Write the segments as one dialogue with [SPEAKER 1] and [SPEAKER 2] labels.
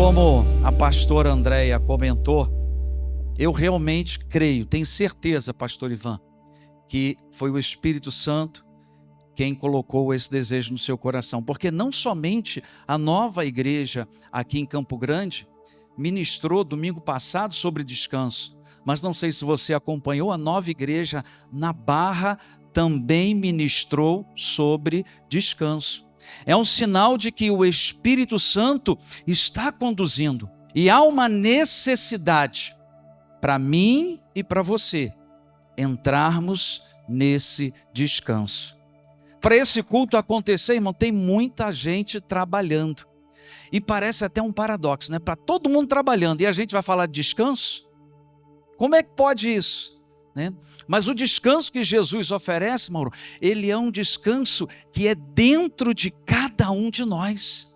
[SPEAKER 1] como a pastora Andréia comentou, eu realmente creio, tenho certeza, pastor Ivan, que foi o Espírito Santo quem colocou esse desejo no seu coração. Porque não somente a nova igreja aqui em Campo Grande ministrou domingo passado sobre descanso, mas não sei se você acompanhou, a nova igreja na Barra também ministrou sobre descanso. É um sinal de que o Espírito Santo está conduzindo. E há uma necessidade para mim e para você entrarmos nesse descanso. Para esse culto acontecer, irmão, tem muita gente trabalhando. E parece até um paradoxo, né? Para todo mundo trabalhando e a gente vai falar de descanso? Como é que pode isso? Né? Mas o descanso que Jesus oferece, Mauro, ele é um descanso que é dentro de cada um de nós.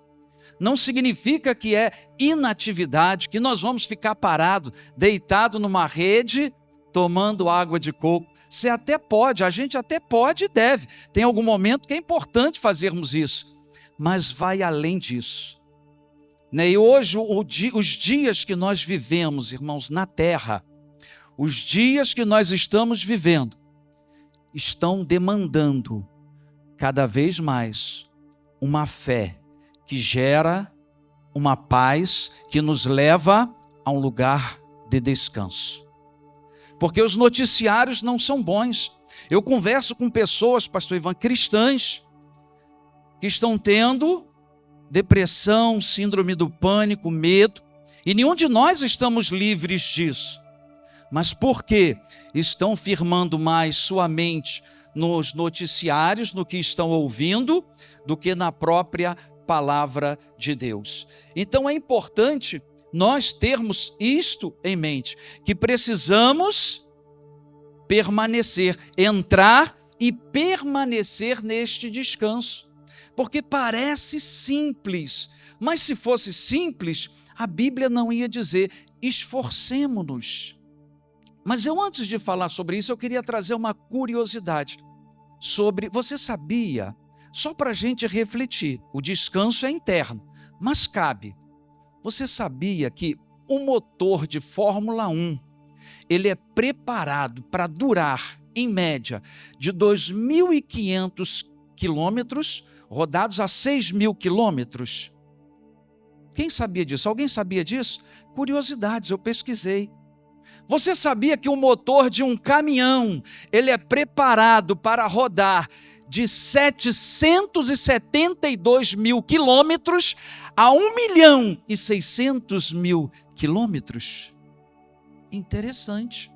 [SPEAKER 1] Não significa que é inatividade, que nós vamos ficar parado, deitado numa rede, tomando água de coco. Você até pode, a gente até pode e deve. Tem algum momento que é importante fazermos isso, mas vai além disso. Né? E hoje, os dias que nós vivemos, irmãos, na terra, os dias que nós estamos vivendo, estão demandando cada vez mais uma fé que gera uma paz que nos leva a um lugar de descanso. Porque os noticiários não são bons. Eu converso com pessoas, pastor Ivan, cristãs, que estão tendo depressão, síndrome do pânico, medo, e nenhum de nós estamos livres disso. Mas por quê? Estão firmando mais sua mente nos noticiários, no que estão ouvindo, do que na própria palavra de Deus. Então é importante nós termos isto em mente, que precisamos permanecer, entrar e permanecer neste descanso. Porque parece simples, mas se fosse simples, a Bíblia não ia dizer, esforcemo-nos. Mas eu, antes de falar sobre isso, eu queria trazer uma curiosidade sobre, você sabia, só para a gente refletir, o descanso é interno, mas cabe. Você sabia que o motor de Fórmula 1, ele é preparado para durar, em média, de 2.500 quilômetros, rodados a 6.000 quilômetros? Quem sabia disso? Alguém sabia disso? Curiosidades, eu pesquisei. Você sabia que o motor de um caminhão, ele é preparado para rodar de 772.000 quilômetros a 1.600.000 quilômetros? Interessante.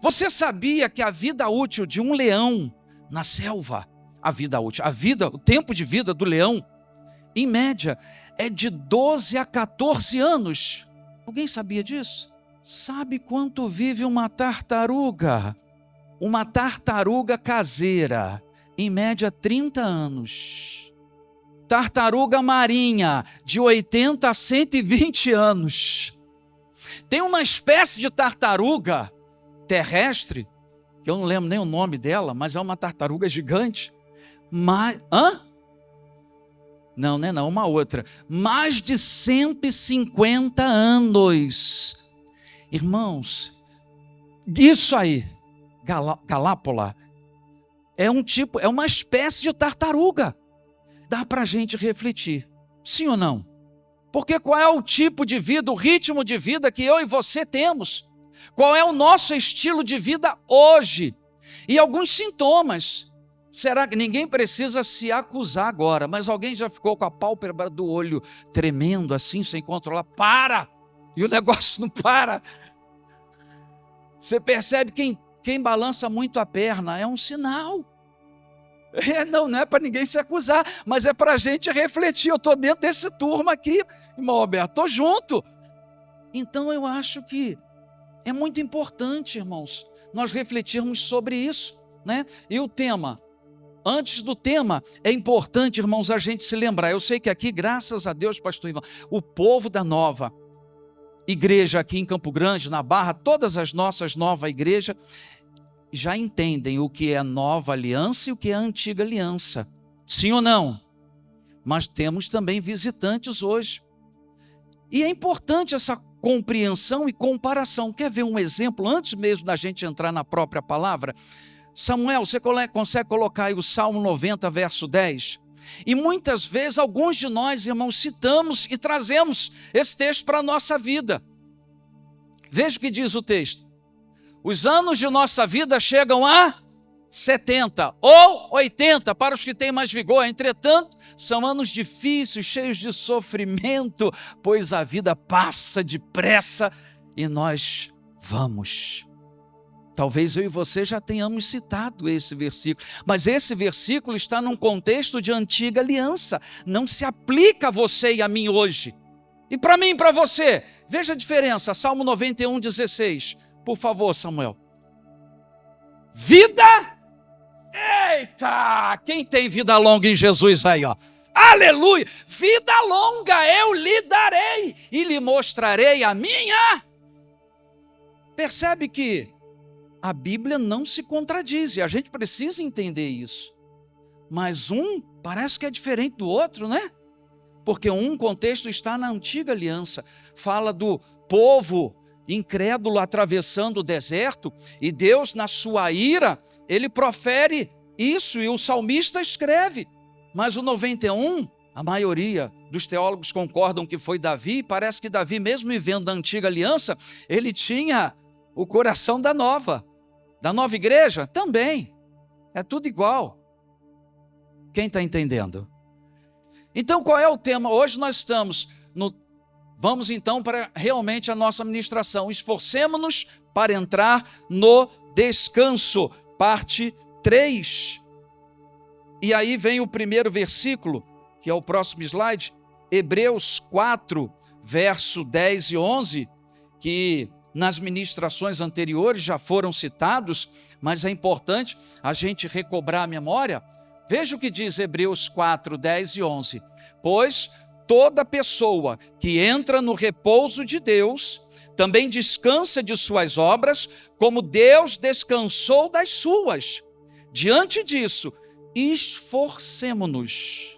[SPEAKER 1] Você sabia que a vida útil de um leão na selva, o tempo de vida do leão, em média, é de 12 a 14 anos? Alguém sabia disso? Sabe quanto vive uma tartaruga? Uma tartaruga caseira, em média 30 anos. Tartaruga marinha, de 80 a 120 anos. Tem uma espécie de tartaruga terrestre, que eu não lembro nem o nome dela, mas é uma tartaruga gigante. Não, uma outra. Mais de 150 anos. Irmãos, isso aí, galápola, é uma espécie de tartaruga. Dá para a gente refletir, sim ou não? Porque qual é o tipo de vida, o ritmo de vida que eu e você temos? Qual é o nosso estilo de vida hoje? E alguns sintomas. Será que ninguém precisa se acusar agora, mas alguém já ficou com a pálpebra do olho tremendo assim, sem controlar? Para! E o negócio não para. Você percebe quem balança muito a perna, é um sinal. Não é para ninguém se acusar, mas é para a gente refletir. Eu estou dentro desse turma aqui, irmão Roberto, estou junto. Então eu acho que é muito importante, irmãos, nós refletirmos sobre isso, né? E o tema, antes do tema, é importante, irmãos, a gente se lembrar. Eu sei que aqui, graças a Deus, pastor Ivan, o povo da nova igreja aqui em Campo Grande, na Barra, todas as nossas novas igrejas já entendem o que é nova aliança e o que é antiga aliança. Sim ou não? Mas temos também visitantes hoje. E é importante essa compreensão e comparação. Quer ver um exemplo antes mesmo da gente entrar na própria palavra? Samuel, você consegue colocar aí o Salmo 90, verso 10? E muitas vezes alguns de nós, irmãos, citamos e trazemos esse texto para a nossa vida. Veja o que diz o texto. Os anos de nossa vida chegam a 70 ou 80 para os que têm mais vigor. Entretanto, são anos difíceis, cheios de sofrimento, pois a vida passa depressa e nós vamos. Talvez eu e você já tenhamos citado esse versículo, mas esse versículo está num contexto de antiga aliança, não se aplica a você e a mim hoje. E para mim e para você, veja a diferença, Salmo 91, 16, por favor, Samuel. Vida, eita, quem tem vida longa em Jesus aí, ó. Aleluia, vida longa eu lhe darei e lhe mostrarei a minha. Percebe que a Bíblia não se contradiz, e a gente precisa entender isso. Mas um parece que é diferente do outro, né? Porque um contexto está na antiga aliança, fala do povo incrédulo atravessando o deserto, e Deus, na sua ira, ele profere isso, e o salmista escreve. Mas o 91, a maioria dos teólogos concordam que foi Davi, e parece que Davi, mesmo vivendo da antiga aliança, ele tinha o coração da nova igreja também, é tudo igual. Quem está entendendo? Então qual é o tema? Hoje nós estamos vamos então para realmente a nossa ministração, esforcemo-nos para entrar no descanso, parte 3. E aí vem o primeiro versículo, que é o próximo slide, Hebreus 4, verso 10 e 11, que nas ministrações anteriores já foram citados, mas é importante a gente recobrar a memória. Veja o que diz Hebreus 4, 10 e 11. Pois toda pessoa que entra no repouso de Deus, também descansa de suas obras, como Deus descansou das suas. Diante disso, esforcemo-nos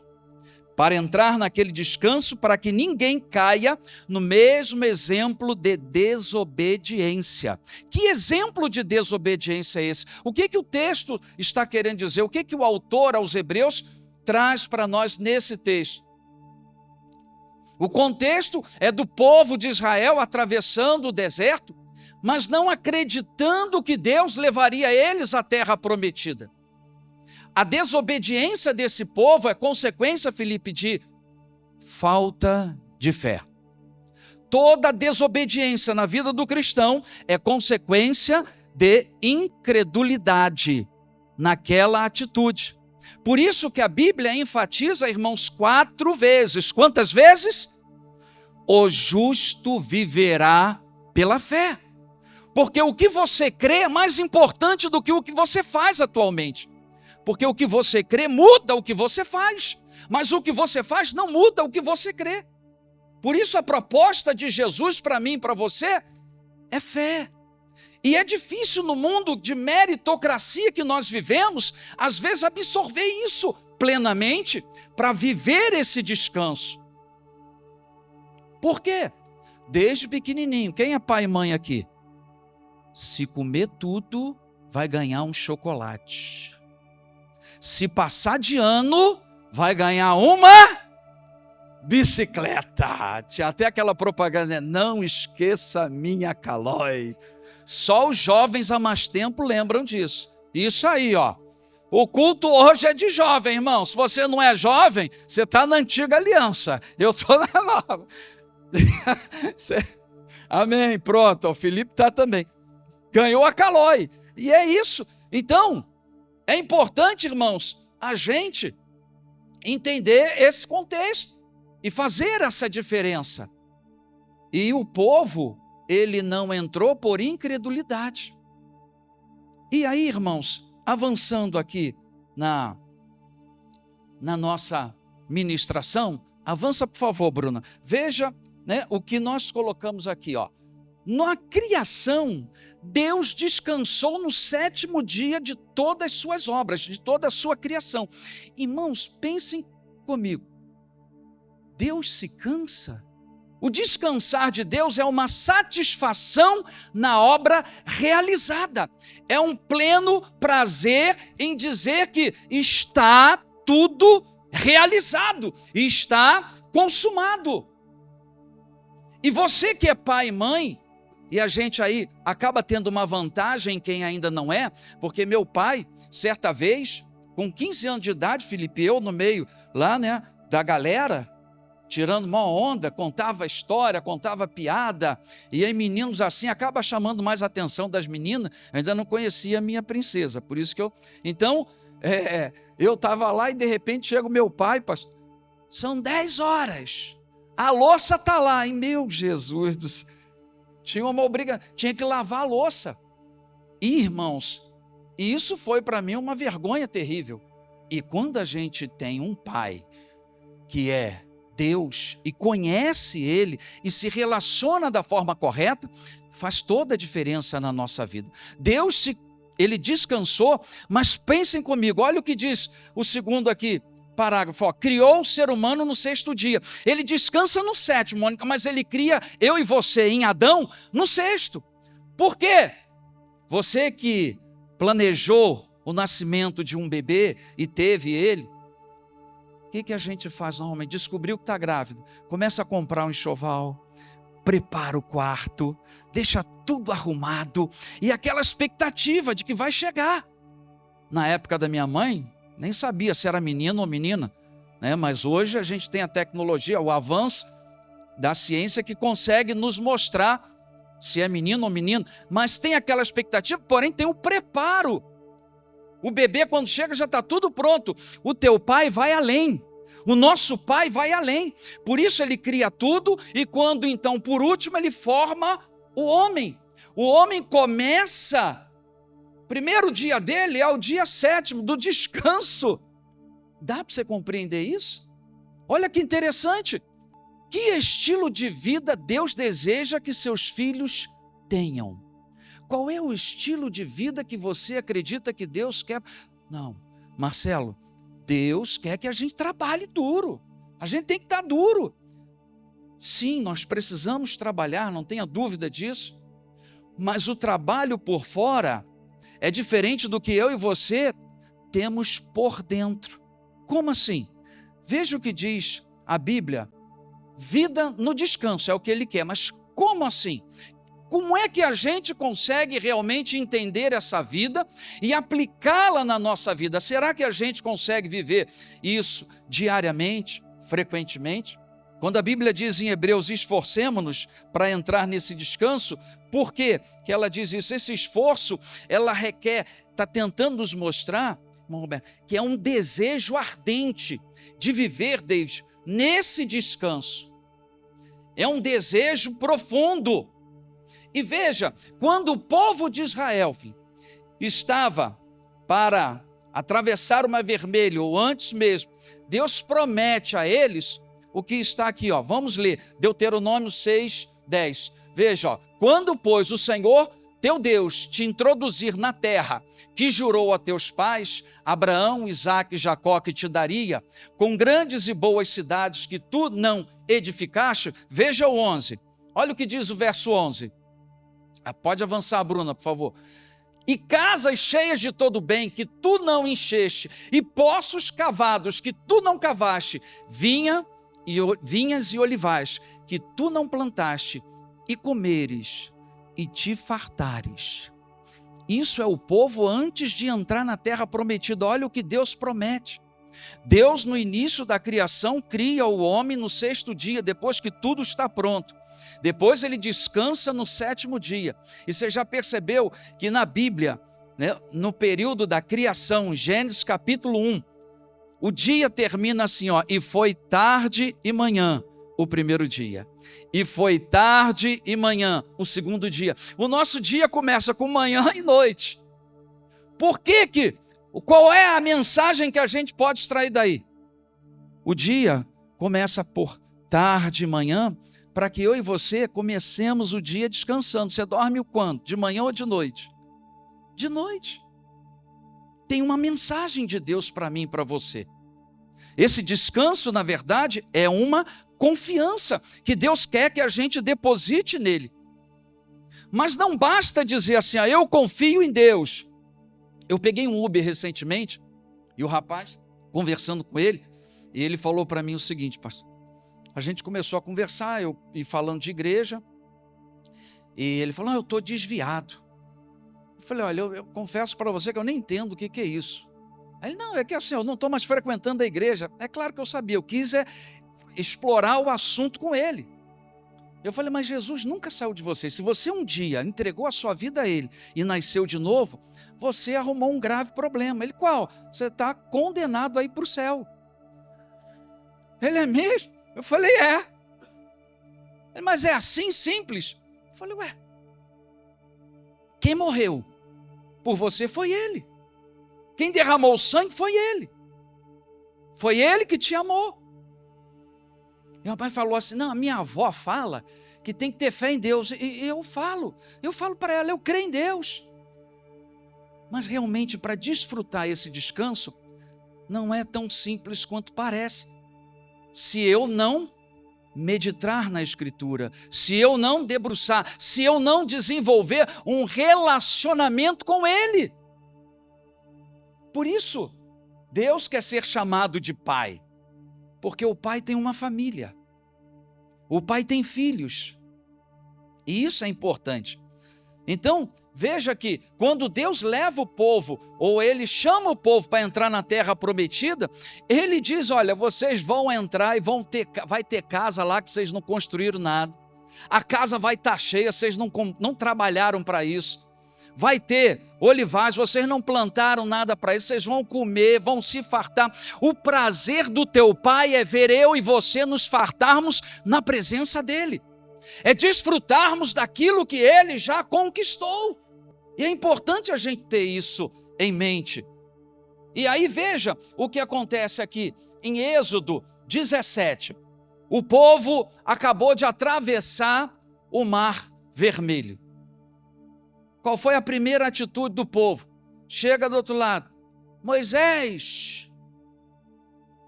[SPEAKER 1] para entrar naquele descanso, para que ninguém caia no mesmo exemplo de desobediência. Que exemplo de desobediência é esse? O que o texto está querendo dizer? O que o autor aos Hebreus traz para nós nesse texto? O contexto é do povo de Israel atravessando o deserto, mas não acreditando que Deus levaria eles à terra prometida. A desobediência desse povo é consequência, Felipe, de falta de fé. Toda desobediência na vida do cristão é consequência de incredulidade naquela atitude. Por isso que a Bíblia enfatiza, irmãos, 4 vezes. Quantas vezes? O justo viverá pela fé. Porque o que você crê é mais importante do que o que você faz atualmente. Porque o que você crê muda o que você faz, mas o que você faz não muda o que você crê. Por isso a proposta de Jesus para mim e para você é fé. E é difícil no mundo de meritocracia que nós vivemos, às vezes absorver isso plenamente para viver esse descanso. Por quê? Desde pequenininho, quem é pai e mãe aqui? Se comer tudo, vai ganhar um chocolate. Se passar de ano, vai ganhar uma bicicleta. Tinha até aquela propaganda, né? Não esqueça minha Calói. Só os jovens há mais tempo lembram disso. Isso aí, ó. O culto hoje é de jovem, irmão. Se você não é jovem, você está na antiga aliança. Eu estou na nova. Amém, pronto. O Felipe está também. Ganhou a Calói. E é isso. Então, é importante, irmãos, a gente entender esse contexto e fazer essa diferença. E o povo, ele não entrou por incredulidade. E aí, irmãos, avançando aqui na nossa ministração, avança por favor, Bruna. Veja, né, o que nós colocamos aqui, ó. Na criação, Deus descansou no 7º dia de todas as suas obras, de toda a sua criação. Irmãos, pensem comigo. Deus se cansa? O descansar de Deus é uma satisfação na obra realizada. É um pleno prazer em dizer que está tudo realizado, está consumado. E você que é pai e mãe, e a gente aí acaba tendo uma vantagem quem ainda não é, porque meu pai, certa vez, com 15 anos de idade, Felipe, eu no meio lá, da galera, tirando uma onda, contava história, contava piada, e aí meninos assim, acaba chamando mais a atenção das meninas. Eu ainda não conhecia a minha princesa, por isso que eu estava lá e de repente chega o meu pai, pastor, são 10 horas, a louça está lá, e meu Jesus do céu, tinha que lavar a louça. E, irmãos, isso foi para mim uma vergonha terrível. E quando a gente tem um pai que é Deus e conhece Ele e se relaciona da forma correta, faz toda a diferença na nossa vida. Ele descansou, mas pensem comigo, olha o que diz o segundo aqui, parágrafo, criou o ser humano no 6º dia. Ele descansa no 7º, Mônica, mas ele cria eu e você em Adão no 6º. Por quê? Você que planejou o nascimento de um bebê e teve ele, o que a gente faz normalmente? Descobriu que está grávida, começa a comprar um enxoval, prepara o quarto, deixa tudo arrumado e aquela expectativa de que vai chegar. Na época da minha mãe, nem sabia se era menino ou menina, mas hoje a gente tem a tecnologia, o avanço da ciência que consegue nos mostrar se é menino ou menino, mas tem aquela expectativa, porém tem o preparo. O bebê quando chega já está tudo pronto. O teu pai vai além. O nosso pai vai além. Por isso ele cria tudo e quando então, por último, ele forma o homem. O homem começa, primeiro dia dele é o dia 7º, do descanso. Dá para você compreender isso? Olha que interessante. Que estilo de vida Deus deseja que seus filhos tenham? Qual é o estilo de vida que você acredita que Deus quer? Não, Marcelo, Deus quer que a gente trabalhe duro. A gente tem que estar duro. Sim, nós precisamos trabalhar, não tenha dúvida disso. Mas o trabalho por fora é diferente do que eu e você temos por dentro. Como assim? Veja o que diz a Bíblia. Vida no descanso é o que ele quer, mas como assim? Como é que a gente consegue realmente entender essa vida e aplicá-la na nossa vida? Será que a gente consegue viver isso diariamente, frequentemente? Quando a Bíblia diz em Hebreus, esforcemo-nos para entrar nesse descanso, por quê que ela diz isso? Esse esforço, ela requer, está tentando nos mostrar, irmão Roberto, que é um desejo ardente de viver, David, nesse descanso. É um desejo profundo. E veja, quando o povo de Israel estava para atravessar o Mar Vermelho, ou antes mesmo, Deus promete a eles o que está aqui, vamos ler, Deuteronômio 6:10. Veja, quando, pois, o Senhor, teu Deus, te introduzir na terra que jurou a teus pais, Abraão, Isaque e Jacó, que te daria, com grandes e boas cidades que tu não edificaste, veja o 11. Olha o que diz o verso 11. Pode avançar, Bruna, por favor. E casas cheias de todo bem que tu não encheste, e poços cavados que tu não cavaste, vinhas e olivais que tu não plantaste, e comeres e te fartares. Isso é o povo antes de entrar na terra prometida. Olha o que Deus promete. Deus, no início da criação, cria o homem no 6º dia, depois que tudo está pronto. Depois ele descansa no 7º dia. E você já percebeu que na Bíblia, no período da criação, Gênesis capítulo 1, o dia termina assim, e foi tarde e manhã o primeiro dia. E foi tarde e manhã o segundo dia. O nosso dia começa com manhã e noite. Por quê qual é a mensagem que a gente pode extrair daí? O dia começa por tarde e manhã, para que eu e você comecemos o dia descansando. Você dorme o quando? De manhã ou de noite? De noite. Tem uma mensagem de Deus para mim e para você. Esse descanso, na verdade, é uma confiança que Deus quer que a gente deposite nele. Mas não basta dizer assim, eu confio em Deus. Eu peguei um Uber recentemente, e o rapaz, conversando com ele, e ele falou para mim o seguinte, pastor, a gente começou a conversar, eu e falando de igreja, e ele falou, eu estou desviado. Eu falei, olha, eu confesso para você que eu nem entendo o que é isso. Aí ele, não, é que assim, eu não estou mais frequentando a igreja. É claro que eu sabia, eu quis explorar o assunto com ele. Eu falei, mas Jesus nunca saiu de você. Se você um dia entregou a sua vida a ele e nasceu de novo, você arrumou um grave problema. Ele, qual? Você está condenado a ir para o céu. Ele, é mesmo? Eu falei, é. Ele, mas é assim simples? Eu falei, ué, quem morreu por você foi ele. Quem derramou o sangue foi ele. Foi ele que te amou. E o rapaz falou assim, não, a minha avó fala que tem que ter fé em Deus. E eu falo para ela, eu creio em Deus. Mas realmente para desfrutar esse descanso, não é tão simples quanto parece. Se eu não meditar na Escritura, se eu não debruçar, se eu não desenvolver um relacionamento com Ele. Por isso, Deus quer ser chamado de Pai, porque o Pai tem uma família, o Pai tem filhos, e isso é importante. Então, veja que quando Deus leva o povo, ou Ele chama o povo para entrar na terra prometida, Ele diz, olha, vocês vão entrar e vai ter casa lá que vocês não construíram nada, a casa vai estar cheia, vocês não trabalharam para isso, vai ter olivais, vocês não plantaram nada para isso, vocês vão comer, vão se fartar. O prazer do teu Pai é ver eu e você nos fartarmos na presença dEle. É desfrutarmos daquilo que Ele já conquistou. E é importante a gente ter isso em mente. E aí veja o que acontece aqui em Êxodo 17. O povo acabou de atravessar o Mar Vermelho. Qual foi a primeira atitude do povo? Chega do outro lado. Moisés,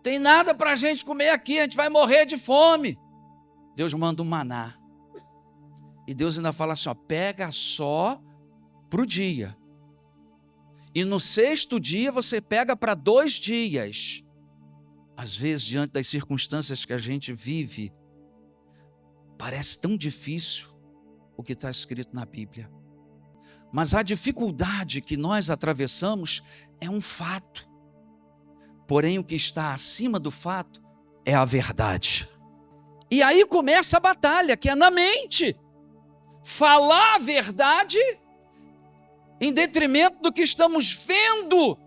[SPEAKER 1] tem nada para a gente comer aqui, a gente vai morrer de fome. Deus manda um maná. E Deus ainda fala assim, pega só para o dia. E no 6º dia você pega para 2 dias. Às vezes, diante das circunstâncias que a gente vive, parece tão difícil o que está escrito na Bíblia. Mas a dificuldade que nós atravessamos é um fato. Porém, o que está acima do fato é a verdade. E aí começa a batalha, que é na mente. Falar a verdade em detrimento do que estamos vendo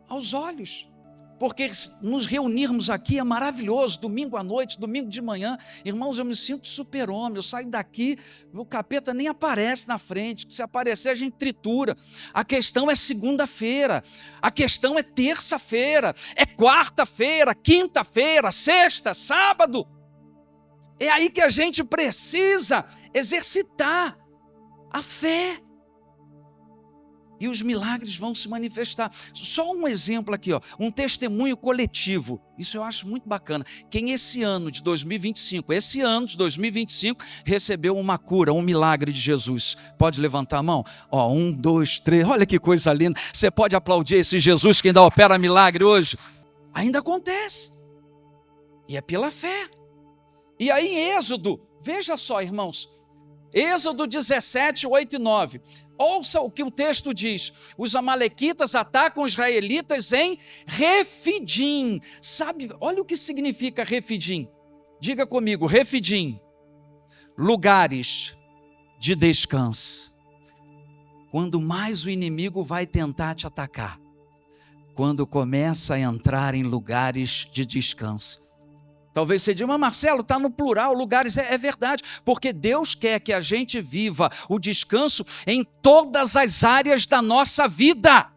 [SPEAKER 1] aos olhos. Porque nos reunirmos aqui é maravilhoso, domingo à noite, domingo de manhã. Irmãos, eu me sinto super-homem, eu saio daqui, o capeta nem aparece na frente, se aparecer a gente tritura. A questão é segunda-feira, a questão é terça-feira, é quarta-feira, quinta-feira, sexta, sábado. É aí que a gente precisa exercitar a fé. E os milagres vão se manifestar. Só um exemplo aqui, um testemunho coletivo. Isso eu acho muito bacana. Quem esse ano de 2025, recebeu uma cura, um milagre de Jesus? Pode levantar a mão? 1, 2, 3, olha que coisa linda. Você pode aplaudir esse Jesus que ainda opera milagre hoje? Ainda acontece. E é pela fé. E aí em Êxodo, veja só, irmãos, Êxodo 17, 8 e 9. Ouça o que o texto diz. Os amalequitas atacam os israelitas em Refidim. Sabe, olha o que significa Refidim. Diga comigo, Refidim. Lugares de descanso. Quando mais o inimigo vai tentar te atacar. Quando começa a entrar em lugares de descanso. Talvez você diga, mas Marcelo, está no plural, lugares, é verdade, porque Deus quer que a gente viva o descanso em todas as áreas da nossa vida.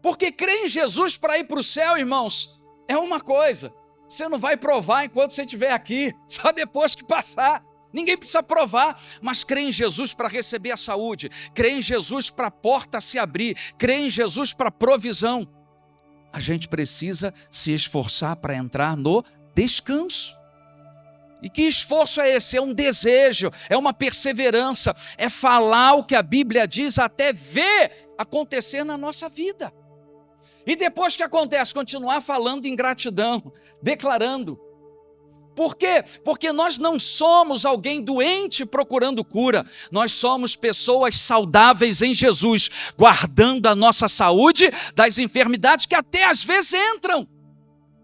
[SPEAKER 1] Porque crer em Jesus para ir para o céu, irmãos, é uma coisa, você não vai provar enquanto você estiver aqui, só depois que passar. Ninguém precisa provar, mas crê em Jesus para receber a saúde, crê em Jesus para a porta se abrir, crê em Jesus para provisão. A gente precisa se esforçar para entrar no descanso. E que esforço é esse? É um desejo, é uma perseverança, é falar o que a Bíblia diz até ver acontecer na nossa vida. E depois que acontece, continuar falando em gratidão, declarando. Por quê? Porque nós não somos alguém doente procurando cura, nós somos pessoas saudáveis em Jesus, guardando a nossa saúde das enfermidades que até às vezes entram.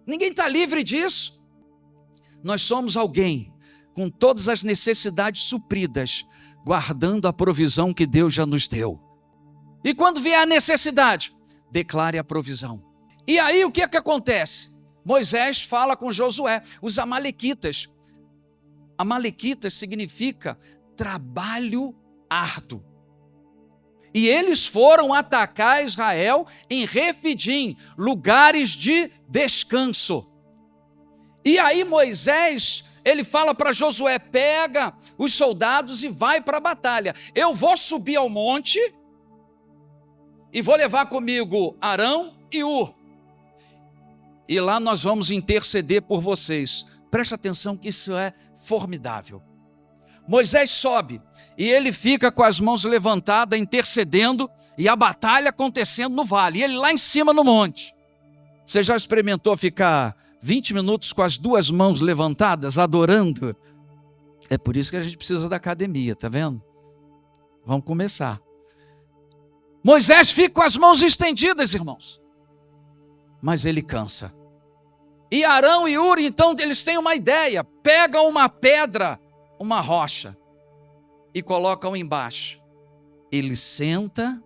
[SPEAKER 1] Ninguém está livre disso. Nós somos alguém com todas as necessidades supridas, guardando a provisão que Deus já nos deu. E quando vier a necessidade, declare a provisão. E aí o que acontece? Moisés fala com Josué, os amalequitas. Amalequitas significa trabalho árduo. E eles foram atacar Israel em Refidim, lugares de descanso. E aí Moisés, ele fala para Josué, pega os soldados e vai para a batalha. Eu vou subir ao monte e vou levar comigo Arão e Hur. E lá nós vamos interceder por vocês. Presta atenção que isso é formidável. Moisés sobe e ele fica com as mãos levantadas, intercedendo, e a batalha acontecendo no vale. E ele lá em cima no monte. Você já experimentou ficar 20 minutos com as duas mãos levantadas, adorando? É por isso que a gente precisa da academia, tá vendo? Vamos começar. Moisés fica com as mãos estendidas, irmãos. Mas ele cansa. E Arão e Hur, então, eles têm uma ideia. Pegam uma pedra, uma rocha, e colocam embaixo. Ele senta,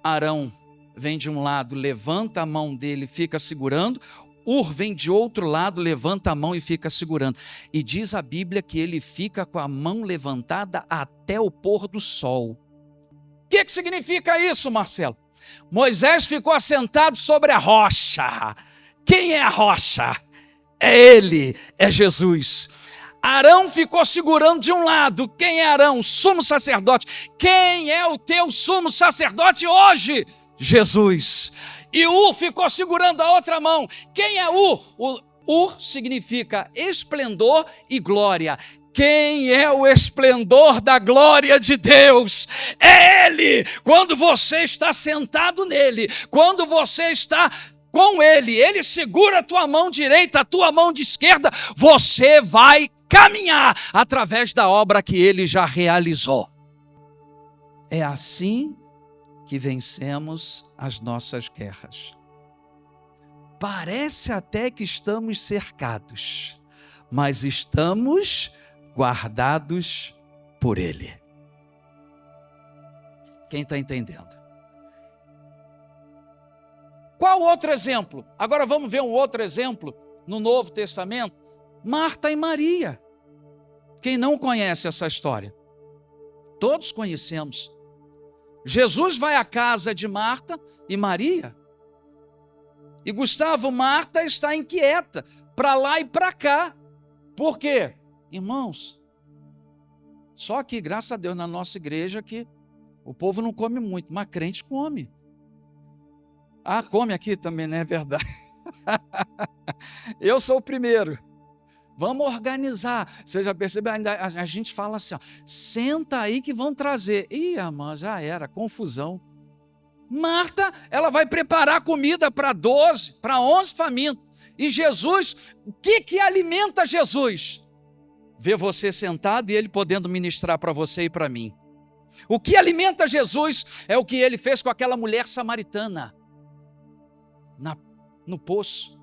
[SPEAKER 1] Arão vem de um lado, levanta a mão dele, fica segurando. Hur vem de outro lado, levanta a mão e fica segurando. E diz a Bíblia que ele fica com a mão levantada até o pôr do sol. O que significa isso, Marcelo? Moisés ficou assentado sobre a rocha. Quem é a rocha? É ele, é Jesus. Arão ficou segurando de um lado. Quem é Arão? Sumo sacerdote. Quem é o teu sumo sacerdote hoje? Jesus. E Hur ficou segurando a outra mão. Quem é Hur? Hur significa esplendor e glória. Quem é o esplendor da glória de Deus? É Ele. Quando você está sentado nele, quando você está com Ele, Ele segura a tua mão direita, a tua mão de esquerda, você vai caminhar através da obra que Ele já realizou. É assim que vencemos as nossas guerras. Parece até que estamos cercados, mas estamos guardados por Ele. Quem está entendendo? Qual outro exemplo? Agora vamos ver um outro exemplo no Novo Testamento. Marta e Maria. Quem não conhece essa história? Todos conhecemos. Jesus vai à casa de Marta e Maria. E Gustavo, Marta está inquieta, para lá e para cá. Por quê? Irmãos, só aqui, graças a Deus, na nossa igreja, que o povo não come muito, mas crente come. Ah, come aqui também, não é verdade? Eu sou o primeiro. Vamos organizar. Você já percebeu? A gente fala assim, ó, senta aí que vão trazer. Ih, irmã, já era, confusão. Marta, ela vai preparar comida para 12, para 11 famintos. E Jesus, o que alimenta Jesus? Ver você sentado e Ele podendo ministrar para você e para mim. O que alimenta Jesus é o que Ele fez com aquela mulher samaritana no poço.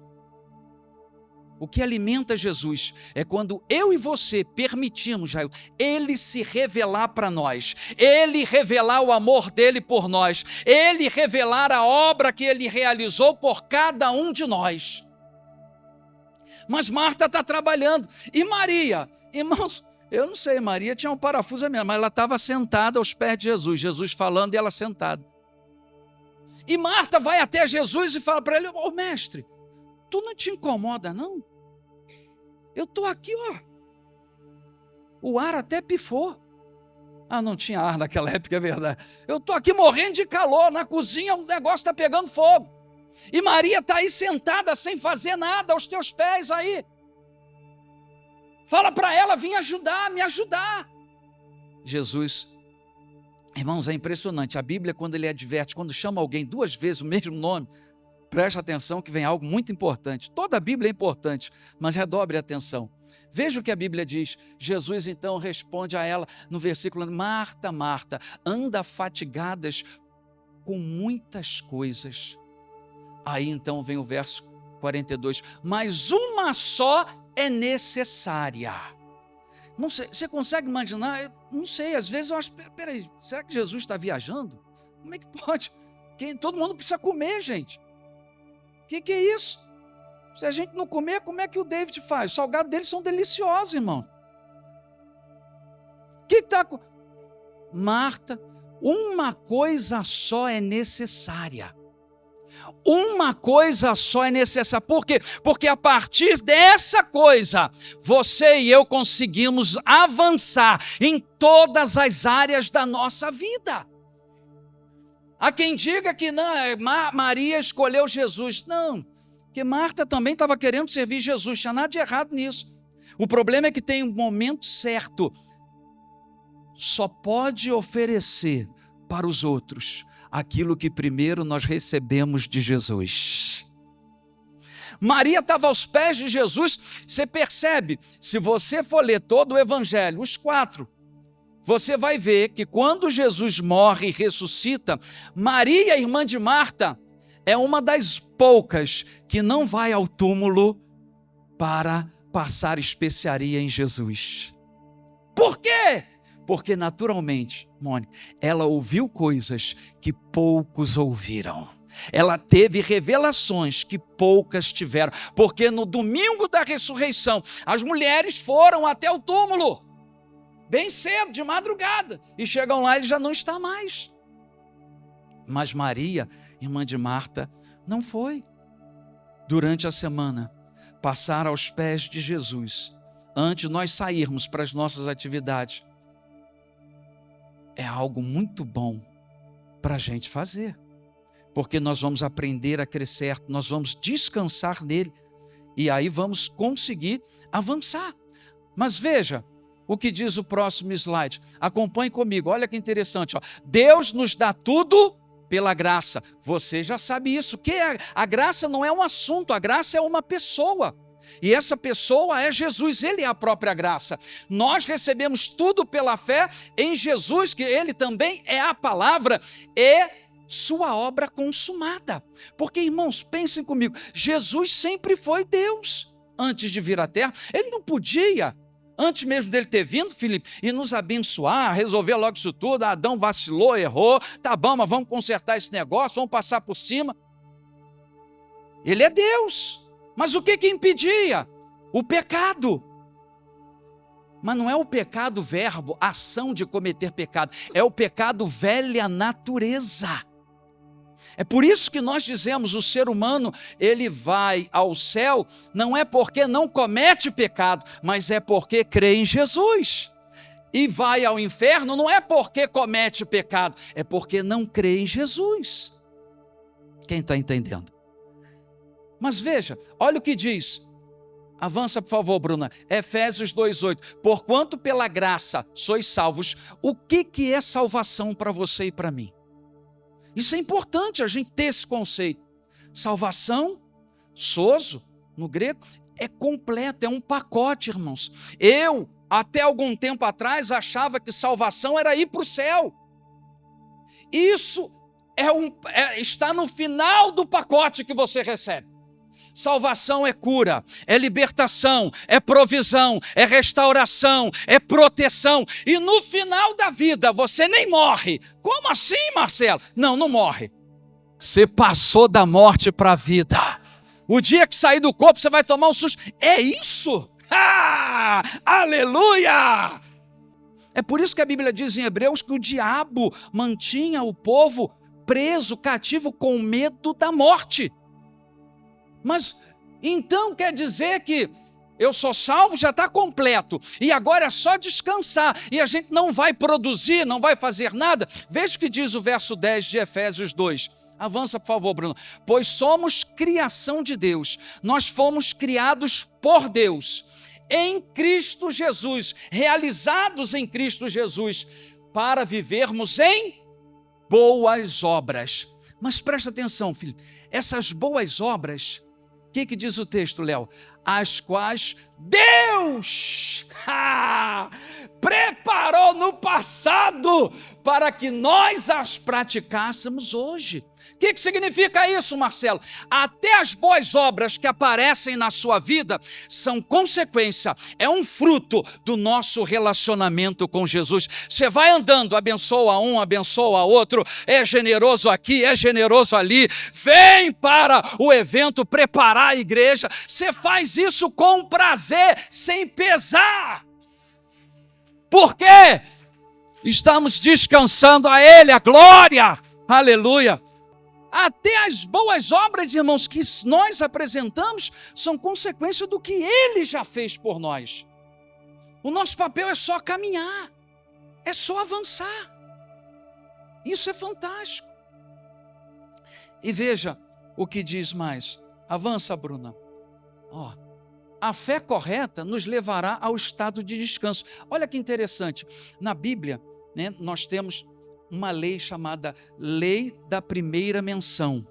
[SPEAKER 1] O que alimenta Jesus é quando eu e você permitimos, Jair, Ele se revelar para nós, Ele revelar o amor dEle por nós, Ele revelar a obra que Ele realizou por cada um de nós. Mas Marta está trabalhando. E Maria? Irmãos, eu não sei, Maria tinha um parafuso mesmo, mas ela estava sentada aos pés de Jesus, Jesus falando e ela sentada. E Marta vai até Jesus e fala para ele, ô mestre, tu não te incomoda não? Eu estou aqui, ó. O ar até pifou. Ah, não tinha ar naquela época, é verdade. Eu estou aqui morrendo de calor, na cozinha o negócio está pegando fogo. E Maria está aí sentada sem fazer nada aos teus pés aí. Fala para ela vir ajudar, me ajudar. Jesus, irmãos, é impressionante. A Bíblia, quando ele adverte, quando chama alguém 2 vezes o mesmo nome, preste atenção que vem algo muito importante. Toda a Bíblia é importante, mas redobre a atenção. Veja o que a Bíblia diz. Jesus então responde a ela no versículo: Marta, Marta, anda fatigadas com muitas coisas. Aí então vem o verso 42. Mas uma só é necessária. Não sei, você consegue imaginar? Eu não sei, às vezes eu acho, peraí, será que Jesus está viajando? Como é que pode? Todo mundo precisa comer, gente. O que é isso? Se a gente não comer, como é que o David faz? Os salgados deles são deliciosos, irmão. O que está com... Marta, uma coisa só é necessária. Uma coisa só é necessária. Por quê? Porque a partir dessa coisa, você e eu conseguimos avançar em todas as áreas da nossa vida. Há quem diga que não, Maria escolheu Jesus. Não, porque Marta também estava querendo servir Jesus, tinha nada de errado nisso. O problema é que tem um momento certo. Só pode oferecer para os outros aquilo que primeiro nós recebemos de Jesus. Maria estava aos pés de Jesus. Você percebe, se você for ler todo o evangelho, os 4, você vai ver que quando Jesus morre e ressuscita, Maria, irmã de Marta, é uma das poucas que não vai ao túmulo para passar especiaria em Jesus. Por quê? Porque naturalmente, Mônica, ela ouviu coisas que poucos ouviram. Ela teve revelações que poucas tiveram. Porque no domingo da ressurreição, as mulheres foram até o túmulo, bem cedo, de madrugada. E chegam lá e ele já não está mais. Mas Maria, irmã de Marta, não foi. Durante a semana, passar aos pés de Jesus, antes de nós sairmos para as nossas atividades, é algo muito bom para a gente fazer, porque nós vamos aprender a crescer, nós vamos descansar nele, e aí vamos conseguir avançar. Mas veja o que diz o próximo slide, acompanhe comigo, olha que interessante, ó. Deus nos dá tudo pela graça. Você já sabe isso, que a graça não é um assunto, a graça é uma pessoa. E essa pessoa é Jesus, ele é a própria graça. Nós recebemos tudo pela fé em Jesus, que ele também é a palavra e sua obra consumada. Porque, irmãos, pensem comigo, Jesus sempre foi Deus antes de vir à terra. Ele não podia, antes mesmo dele ter vindo, Filipe, e nos abençoar, resolver logo isso tudo. Adão vacilou, errou, tá bom, mas vamos consertar esse negócio, vamos passar por cima. Ele é Deus. Mas o que impedia? O pecado. Mas não é o pecado verbo, ação de cometer pecado. É o pecado velha natureza. É por isso que nós dizemos, o ser humano, ele vai ao céu, não é porque não comete pecado, mas é porque crê em Jesus. E vai ao inferno não é porque comete pecado, é porque não crê em Jesus. Quem está entendendo? Mas veja, olha o que diz. Avança, por favor, Bruna. Efésios 2:8. Porquanto pela graça sois salvos. O que é salvação para você e para mim? Isso é importante a gente ter esse conceito. Salvação, sozo, no grego, é completo, é um pacote, irmãos. Eu, até algum tempo atrás, achava que salvação era ir para o céu. Isso está no final do pacote que você recebe. Salvação é cura, é libertação, é provisão, é restauração, é proteção. E no final da vida você nem morre. Como assim, Marcelo? Não morre. Você passou da morte para a vida. O dia que sair do corpo você vai tomar um susto. É isso? Aleluia! É por isso que a Bíblia diz em Hebreus que o diabo mantinha o povo preso, cativo, com medo da morte. Mas então quer dizer que eu sou salvo, já está completo, e agora é só descansar, e a gente não vai produzir, não vai fazer nada? Veja o que diz o verso 10 de Efésios 2. Avança, por favor, Bruno. Pois somos criação de Deus, nós fomos criados por Deus, em Cristo Jesus, realizados em Cristo Jesus, para vivermos em boas obras. Mas presta atenção, filho, essas boas obras, o que diz o texto, Léo? As quais Deus preparou no passado para que nós as praticássemos hoje. O que significa isso, Marcelo? Até as boas obras que aparecem na sua vida são consequência, é um fruto do nosso relacionamento com Jesus. Você vai andando, abençoa um, abençoa outro, é generoso aqui, é generoso ali, vem para o evento preparar a igreja, você faz isso com prazer, sem pesar. Por quê? Estamos descansando a Ele, a glória, aleluia. Até as boas obras, irmãos, que nós apresentamos são consequência do que Ele já fez por nós. O nosso papel é só caminhar, é só avançar. Isso é fantástico. E veja o que diz mais. Avança, Bruna. A fé correta nos levará ao estado de descanso. Olha que interessante. Na Bíblia, né, nós temos uma lei chamada Lei da Primeira Menção,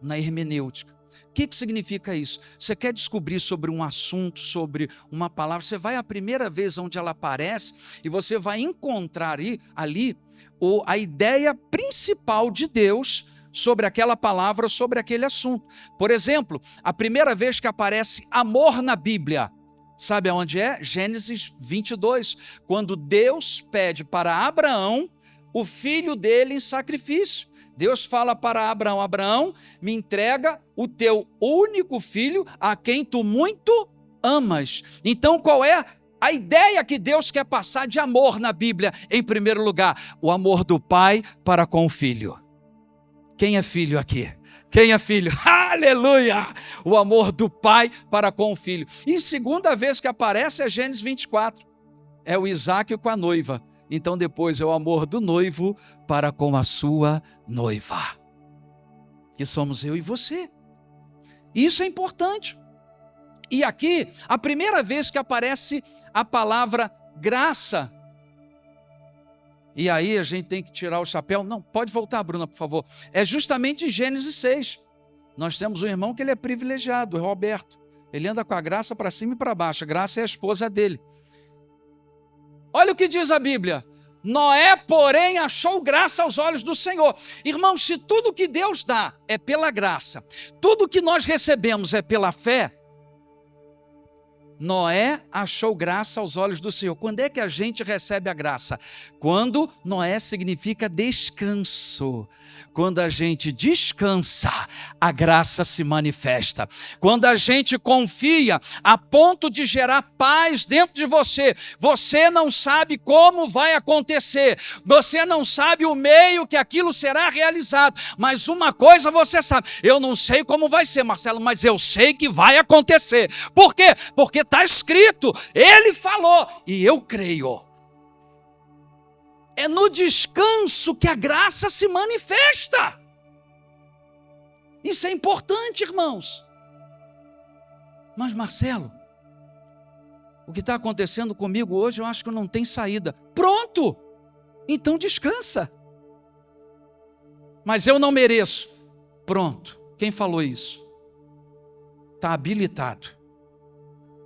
[SPEAKER 1] na hermenêutica. O que significa isso? Você quer descobrir sobre um assunto, sobre uma palavra, você vai a primeira vez onde ela aparece e você vai encontrar ali a ideia principal de Deus sobre aquela palavra, sobre aquele assunto. Por exemplo, a primeira vez que aparece amor na Bíblia, sabe aonde é? Gênesis 22, quando Deus pede para Abraão o filho dele em sacrifício. Deus fala para Abraão: Abraão, me entrega o teu único filho, a quem tu muito amas. Então, qual é a ideia que Deus quer passar de amor na Bíblia? Em primeiro lugar, o amor do pai para com o filho. Quem é filho aqui? Quem é filho? Aleluia! O amor do pai para com o filho. E segunda vez que aparece é Gênesis 24. É o Isaac com a noiva. Então depois é o amor do noivo para com a sua noiva, que somos eu e você. Isso é importante. E aqui, a primeira vez que aparece a palavra graça, e aí a gente tem que tirar o chapéu. Não, pode voltar, Bruna, por favor. É justamente em Gênesis 6. Nós temos um irmão que ele é privilegiado, o Roberto. Ele anda com a graça para cima e para baixo. A graça é a esposa dele. Olha o que diz a Bíblia. Noé, porém, achou graça aos olhos do Senhor. Irmãos, se tudo que Deus dá é pela graça, tudo que nós recebemos é pela fé, Noé achou graça aos olhos do Senhor. Quando é que a gente recebe a graça? Quando Noé significa descanso. Quando a gente descansa, a graça se manifesta. Quando a gente confia a ponto de gerar paz dentro de você, você não sabe como vai acontecer, você não sabe o meio que aquilo será realizado, mas uma coisa você sabe: eu não sei como vai ser, Marcelo, mas eu sei que vai acontecer. Por quê? Porque está escrito, Ele falou e eu creio. É no descanso que a graça se manifesta. Isso é importante, irmãos. Mas, Marcelo, o que está acontecendo comigo hoje, eu acho que não tem saída. Pronto! Então descansa. Mas eu não mereço. Pronto. Quem falou isso? Está habilitado.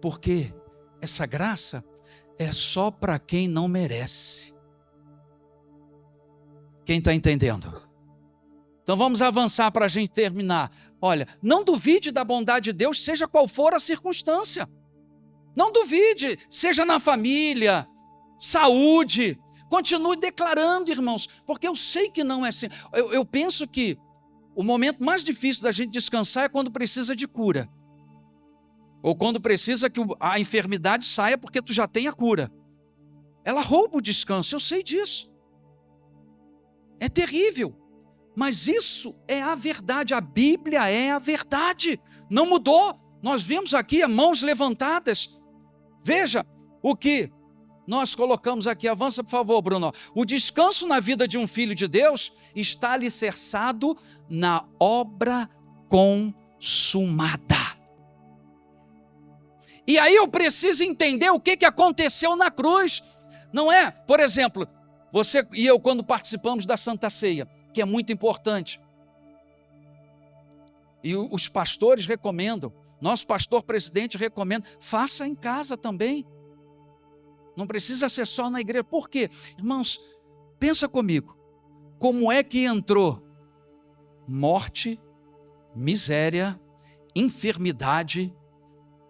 [SPEAKER 1] Porque essa graça é só para quem não merece. Quem está entendendo? Então vamos avançar para a gente terminar. Olha, não duvide da bondade de Deus, seja qual for a circunstância. Não duvide, seja na família, saúde. Continue declarando, irmãos, porque eu sei que não é assim. Eu penso que o momento mais difícil da gente descansar é quando precisa de cura. Ou quando precisa que a enfermidade saia porque tu já tem a cura. Ela rouba o descanso, eu sei disso. É terrível, mas isso é a verdade, a Bíblia é a verdade, não mudou. Nós vimos aqui mãos levantadas. Veja o que nós colocamos aqui, avança por favor, Bruno. O descanso na vida de um filho de Deus está alicerçado na obra consumada. E aí eu preciso entender o que aconteceu na cruz. Não é? Por exemplo, você e eu, quando participamos da Santa Ceia, que é muito importante, e os pastores recomendam, nosso pastor presidente recomenda, faça em casa também. Não precisa ser só na igreja. Por quê? Irmãos, pensa comigo. Como é que entrou morte, miséria, enfermidade,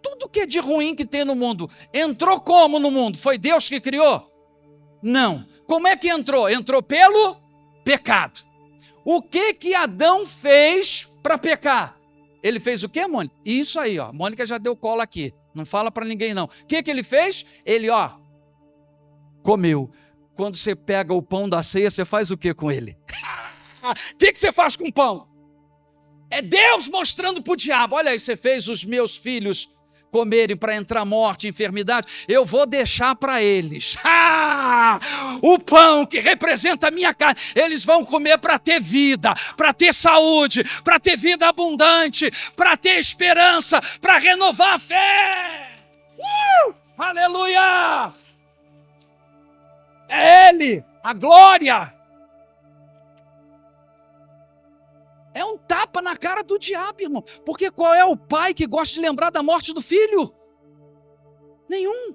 [SPEAKER 1] tudo que é de ruim que tem no mundo, entrou como no mundo? Foi Deus que criou? Não. Como é que entrou? Entrou pelo pecado. O que Adão fez para pecar? Ele fez o quê, Mônica? Isso aí, ó. Mônica já deu cola aqui. Não fala para ninguém, não. O que ele fez? Ele, comeu. Quando você pega o pão da ceia, você faz o que com ele? O que você faz com o pão? É Deus mostrando para o diabo: olha aí, você fez os meus filhos comerem para entrar morte, enfermidade, eu vou deixar para eles. O pão que representa a minha carne, eles vão comer para ter vida, para ter saúde, para ter vida abundante, para ter esperança, para renovar a fé. Aleluia! É Ele, a glória. É um tapa na cara do diabo, irmão. Porque qual é o pai que gosta de lembrar da morte do filho? Nenhum.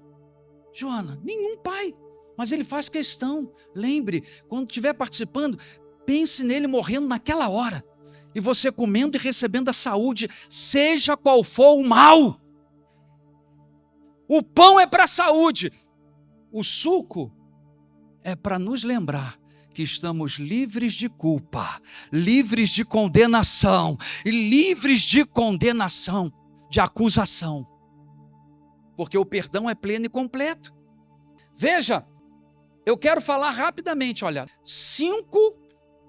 [SPEAKER 1] Joana, nenhum pai. Mas ele faz questão. Lembre, quando estiver participando, pense nele morrendo naquela hora. E você comendo e recebendo a saúde, seja qual for o mal. O pão é para a saúde. O suco é para nos lembrar que estamos livres de culpa, livres de condenação, e livres de condenação, de acusação. Porque o perdão é pleno e completo. Veja, eu quero falar rapidamente, 5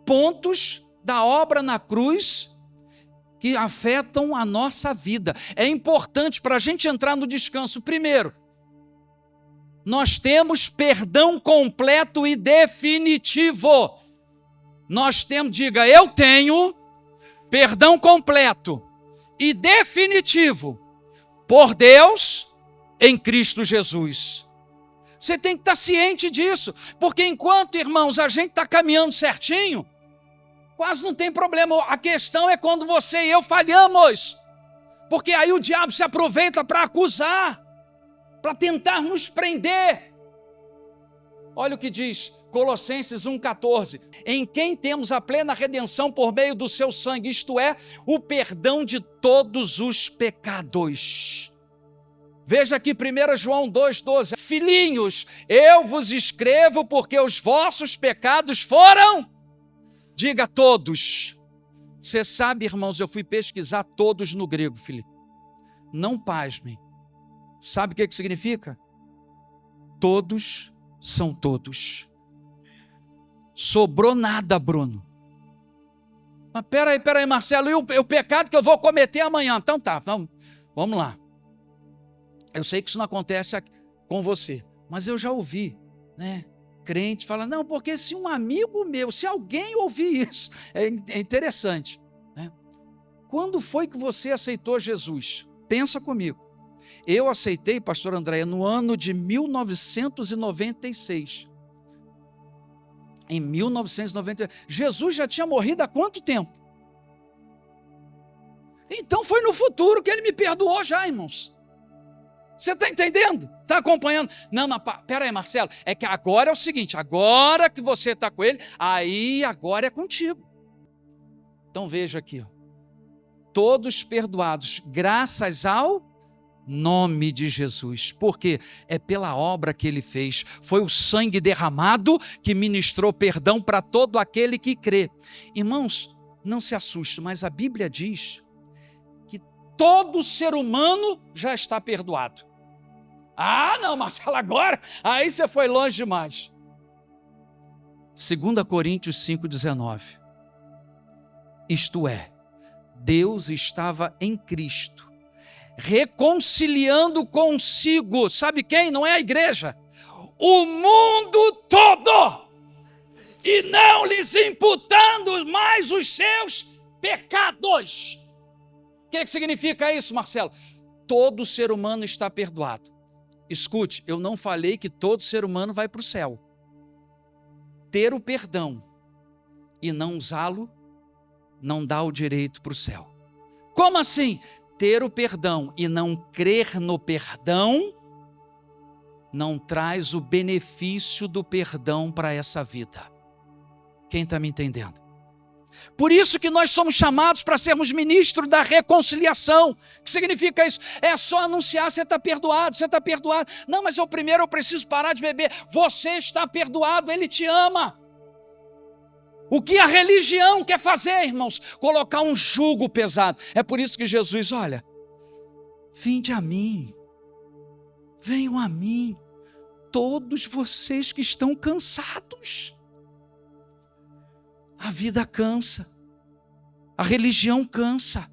[SPEAKER 1] pontos da obra na cruz que afetam a nossa vida. É importante para a gente entrar no descanso. Primeiro, nós temos perdão completo e definitivo. Nós temos, diga, eu tenho perdão completo e definitivo por Deus em Cristo Jesus. Você tem que estar ciente disso, porque enquanto, irmãos, a gente está caminhando certinho, quase não tem problema. A questão é quando você e eu falhamos, porque aí o diabo se aproveita para acusar, para tentar nos prender. Olha o que diz Colossenses 1,14: em quem temos a plena redenção por meio do seu sangue, isto é, o perdão de todos os pecados. Veja aqui 1 João 2,12: filhinhos, eu vos escrevo porque os vossos pecados foram, diga, todos. Você sabe, irmãos, eu fui pesquisar todos no grego, Filipe. Não pasmem. Sabe o que significa? Todos são todos. Sobrou nada, Bruno. Mas peraí, Marcelo, e o pecado que eu vou cometer amanhã? Então tá, vamos lá. Eu sei que isso não acontece com você, mas eu já ouvi, crente fala, não, porque se um amigo meu, se alguém ouvir isso, é interessante. Quando foi que você aceitou Jesus? Pensa comigo. Eu aceitei, pastor Andréia, no ano de 1996. Em 1996. Jesus já tinha morrido há quanto tempo? Então foi no futuro que ele me perdoou já, irmãos. Você está entendendo? Está acompanhando? Não, mas peraí, Marcelo, é que agora é o seguinte, agora que você está com ele, aí agora é contigo. Então veja aqui, todos perdoados, graças ao nome de Jesus, porque é pela obra que ele fez, foi o sangue derramado que ministrou perdão para todo aquele que crê. Irmãos, não se assuste, mas a Bíblia diz que todo ser humano já está perdoado. Ah, não, Marcelo, agora, aí você foi longe demais. 2 Coríntios 5,19. Isto é, Deus estava em Cristo, reconciliando consigo, sabe quem? Não é a igreja, o mundo todo, e não lhes imputando mais os seus pecados. O que significa isso, Marcelo? todo ser humano está perdoado. Escute, eu não falei que todo ser humano vai para o céu. Ter o perdão e não usá-lo não dá o direito para o céu. Como assim? Ter o perdão e não crer no perdão não traz o benefício do perdão para essa vida. Quem está me entendendo? Por isso que nós somos chamados para sermos ministros da reconciliação. O que significa isso? É só anunciar, você está perdoado, você está perdoado. Não, mas primeiro eu preciso parar de beber. Você está perdoado, Ele te ama. O que a religião quer fazer, irmãos? Colocar um jugo pesado. É por isso que Jesus, olha, vinde a mim, venham a mim, todos vocês que estão cansados. A vida cansa, a religião cansa.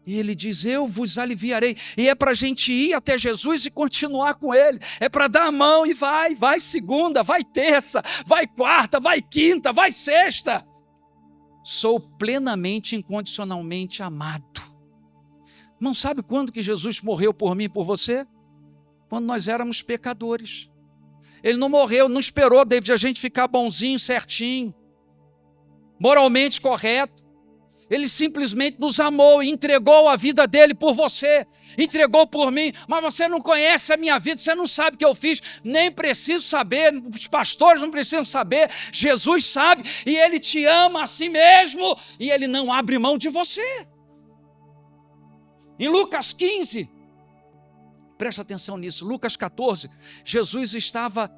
[SPEAKER 1] E ele diz, eu vos aliviarei. E é para a gente ir até Jesus e continuar com Ele. É para dar a mão e vai segunda, vai terça, vai quarta, vai quinta, vai sexta. Sou plenamente, incondicionalmente amado. Não sabe quando que Jesus morreu por mim e por você? Quando nós éramos pecadores. Ele não morreu, não esperou, David, a gente ficar bonzinho, certinho, moralmente correto. Ele simplesmente nos amou e entregou a vida dele por você, entregou por mim, mas você não conhece a minha vida, você não sabe o que eu fiz, nem preciso saber, os pastores não precisam saber, Jesus sabe, e Ele te ama assim mesmo, e Ele não abre mão de você. Em Lucas 15, presta atenção nisso, Lucas 14, Jesus estava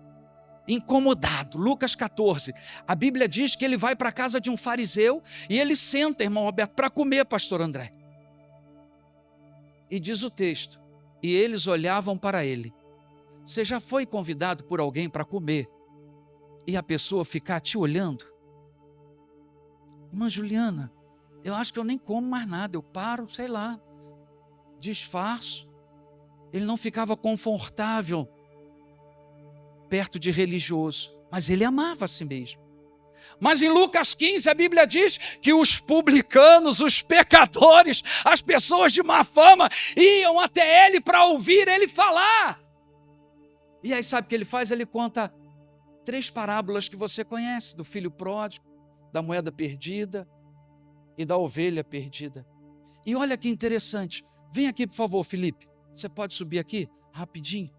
[SPEAKER 1] incomodado. Lucas 14, a Bíblia diz que ele vai para a casa de um fariseu e ele senta, irmão Roberto, para comer, pastor André. E diz o texto, e eles olhavam para ele. Você já foi convidado por alguém para comer e a pessoa ficar te olhando? Irmã Juliana, eu acho que eu nem como mais nada, eu paro, sei lá, disfarço. Ele não ficava confortável perto de religioso, mas ele amava a si mesmo. Mas em Lucas 15 a Bíblia diz que os publicanos, os pecadores, as pessoas de má fama iam até ele para ouvir ele falar. E aí sabe o que ele faz? Ele conta 3 parábolas que você conhece, do filho pródigo, da moeda perdida e da ovelha perdida. E olha que interessante, vem aqui por favor, Felipe, você pode subir aqui rapidinho.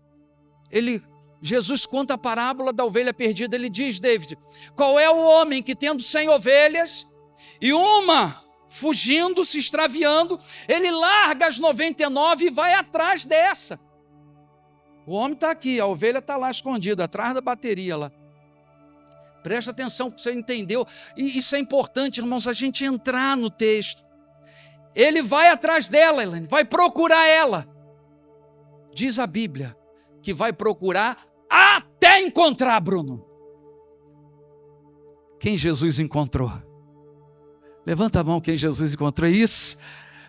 [SPEAKER 1] Jesus conta a parábola da ovelha perdida. Ele diz, David, qual é o homem que tendo 100 ovelhas e uma fugindo, se extraviando, ele larga as 99 e vai atrás dessa. O homem está aqui, a ovelha está lá escondida, atrás da bateria lá. Presta atenção, você entendeu? E isso é importante, irmãos, a gente entrar no texto. Ele vai atrás dela, Elaine, vai procurar ela. Diz a Bíblia que vai procurar até encontrar, Bruno. Quem Jesus encontrou? Levanta a mão quem Jesus encontrou. Isso,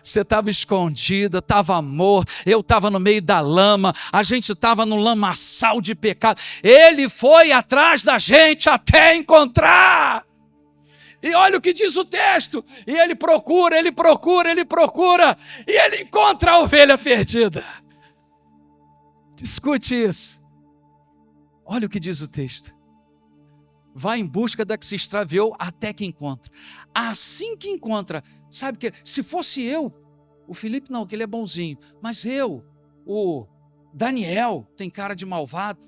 [SPEAKER 1] você estava escondida, estava morto, eu estava no meio da lama, a gente estava no lamaçal de pecado. Ele foi atrás da gente até encontrar. E olha o que diz o texto. E ele procura, ele procura, ele procura, e ele encontra a ovelha perdida. Escute isso. Olha o que diz o texto. Vai em busca da que se extraviou até que encontra. Assim que encontra, sabe que se fosse eu, o Felipe não, que ele é bonzinho, mas eu, o Daniel, tem cara de malvado.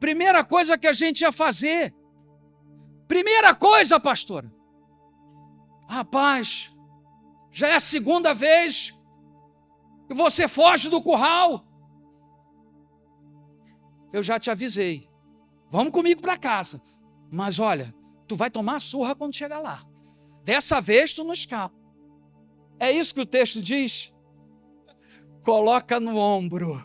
[SPEAKER 1] Primeira coisa que a gente ia fazer, primeira coisa, pastora, rapaz, já é a 2ª vez que você foge do curral. Eu já te avisei, vamos comigo para casa, mas olha, tu vai tomar surra quando chegar lá, dessa vez tu não escapa. É isso que o texto diz? Coloca no ombro,